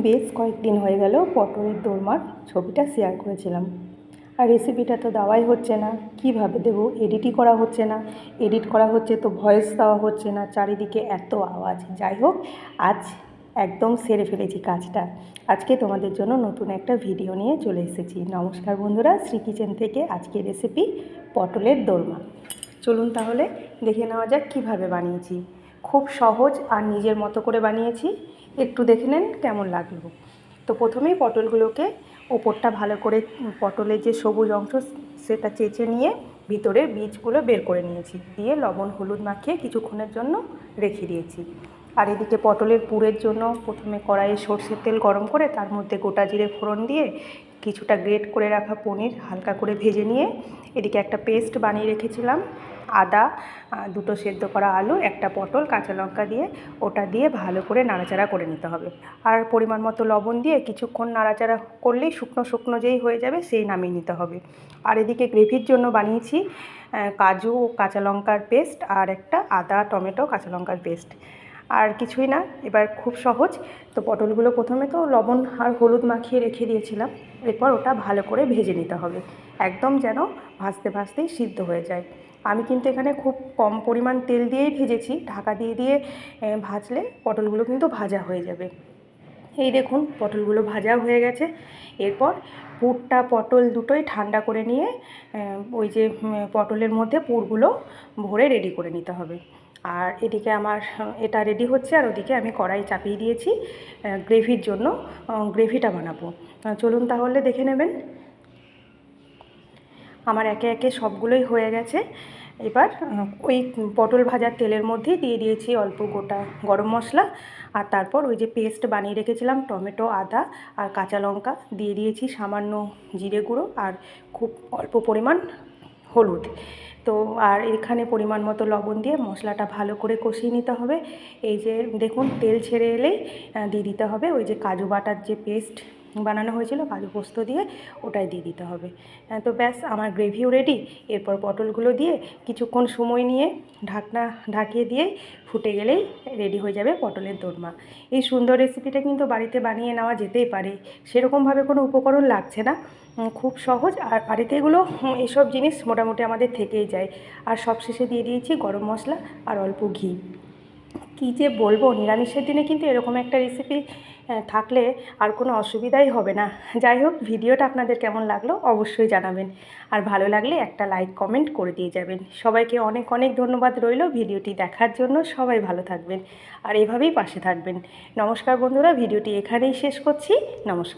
বেশ কয়েকদিন হয়ে গেল পটলের দোরমার ছবিটা শেয়ার করেছিলাম, আর রেসিপিটা তো দেওয়াই হচ্ছে না। কিভাবে দেবো? এডিটই করা হচ্ছে না। এডিট করা হচ্ছে তো ভয়েস দেওয়া হচ্ছে না, চারিদিকে এত আওয়াজ। যাই হোক, আজ একদম সেরে ফেলেছি কাজটা। আজকে তোমাদের জন্য নতুন একটা ভিডিও নিয়ে চলে এসেছি। নমস্কার বন্ধুরা, শ্রী কিচেন থেকে আজকে রেসিপি পটলের দোরমা। চলুন তাহলে দেখে নেওয়া যাক কীভাবে বানিয়েছি। খুব সহজ আর নিজের মতো করে বানিয়েছি, একটু দেখে নেন কেমন লাগলো। তো প্রথমেই পটলগুলোকে ওপরটা ভালো করে, পটলের যে সবুজ অংশ সেটা চেঁচে নিয়ে ভিতরের বীজগুলো বের করে নিয়েছি, দিয়ে লবণ হলুদ মাখিয়ে কিছুক্ষণের জন্য রেখে দিয়েছি। আর এদিকে পটলের পুরের জন্য প্রথমে কড়াইয়ে সর্ষের তেল গরম করে তার মধ্যে গোটা জিরে ফোড়ন দিয়ে কিছুটা গ্রেট করে রাখা পনির হালকা করে ভেজে নিয়ে এদিকে একটা পেস্ট বানিয়ে রেখেছিলাম, আদা, দুটো সেদ্ধ করা আলু, একটা পটল, কাঁচা লঙ্কা দিয়ে ওটা দিয়ে ভালো করে নাড়াচাড়া করে নিতে হবে। আর পরিমাণ মতো লবণ দিয়ে কিছুক্ষণ নাড়াচাড়া করলেই শুকনো শুকনো যেই হয়ে যাবে সেই নামিয়ে নিতে হবে। আর এদিকে গ্রেভির জন্য বানিয়েছি কাজু, কাঁচা লঙ্কার পেস্ট আর একটা আদা, টমেটো, কাঁচা লঙ্কার পেস্ট। আর কিছুই না, এবার খুব সহজ। তো পটলগুলো প্রথমে তো লবণ আর হলুদ মাখিয়ে রেখে দিয়েছিলাম, এরপর ওটা ভালো করে ভেজে নিতে হবে, একদম যেন ভাজতে ভাজতেই সিদ্ধ হয়ে যায়। আমি কিন্তু এখানে খুব কম পরিমাণ তেল দিয়েই ভেজেছি, ঢাকা দিয়ে দিয়ে ভাজলে পটলগুলো কিন্তু ভাজা হয়ে যাবে। এই দেখুন পটলগুলো ভাজা হয়ে গেছে। এরপর পুরটা, পটল দুটোই ঠান্ডা করে নিয়ে ওই যে পটলের মধ্যে পুরগুলো ভরে রেডি করে নিতে হবে। আর এদিকে আমার এটা রেডি হচ্ছে, আর ওদিকে আমি কড়াই চাপিয়ে দিয়েছি গ্রেভির জন্য। গ্রেভিটা বানাবো। চলুন তাহলে দেখে নেবেন। আমার একে একে সবগুলোই হয়ে গেছে। এবার ওই পটল ভাজার তেলের মধ্যেই দিয়ে দিয়েছি অল্প গোটা গরম মশলা, আর তারপর ওই যে পেস্ট বানিয়ে রেখেছিলাম টমেটো, আদা আর কাঁচা লঙ্কা, দিয়ে দিয়েছি সামান্য জিরে গুঁড়ো আর খুব অল্প পরিমাণ হলুদ। তো আর এখানে পরিমাণ মতো লবণ দিয়ে মশলাটা ভালো করে কষিয়ে নিতে হবে। এই যে দেখুন তেল ছেড়ে এলেই দিয়ে দিতে হবে ওই যে কাজু বাটার যে পেস্ট বানানো হয়েছিল কাজু পোস্ত দিয়ে, ওটাই দিয়ে দিতে হবে। তো ব্যাস, আমার গ্রেভিও রেডি। এরপর পটলগুলো দিয়ে কিছুক্ষণ সময় নিয়ে ঢাকনা ঢাকিয়ে দিয়ে ফুটে গেলেই রেডি হয়ে যাবে পটলের দোরমা। এই সুন্দর রেসিপিটা কিন্তু বাড়িতে বানিয়ে নেওয়া যেতেই পারে, সেরকমভাবে কোনো উপকরণ লাগছে না, খুব সহজ। আর বাড়িতে এগুলো এসব জিনিস মোটামুটি আমাদের থেকেই যায়। আর সবশেষে দিয়ে দিয়েছি গরম মশলা আর অল্প ঘি। কী যে বলবো, নিরামিষের দিনে কিন্তু এরকম একটা রেসিপি থাকলে আর কোনো অসুবিধাই হবে না। যাই হোক, ভিডিওটা আপনাদের কেমন লাগলো অবশ্যই জানাবেন, আর ভালো লাগলে একটা লাইক কমেন্ট করে দিয়ে যাবেন। সবাইকে অনেক অনেক ধন্যবাদ রইল ভিডিওটি দেখার জন্য। সবাই ভালো থাকবেন আর এভাবেই পাশে থাকবেন। নমস্কার বন্ধুরা, ভিডিওটি এখানেই শেষ করছি। নমস্কার।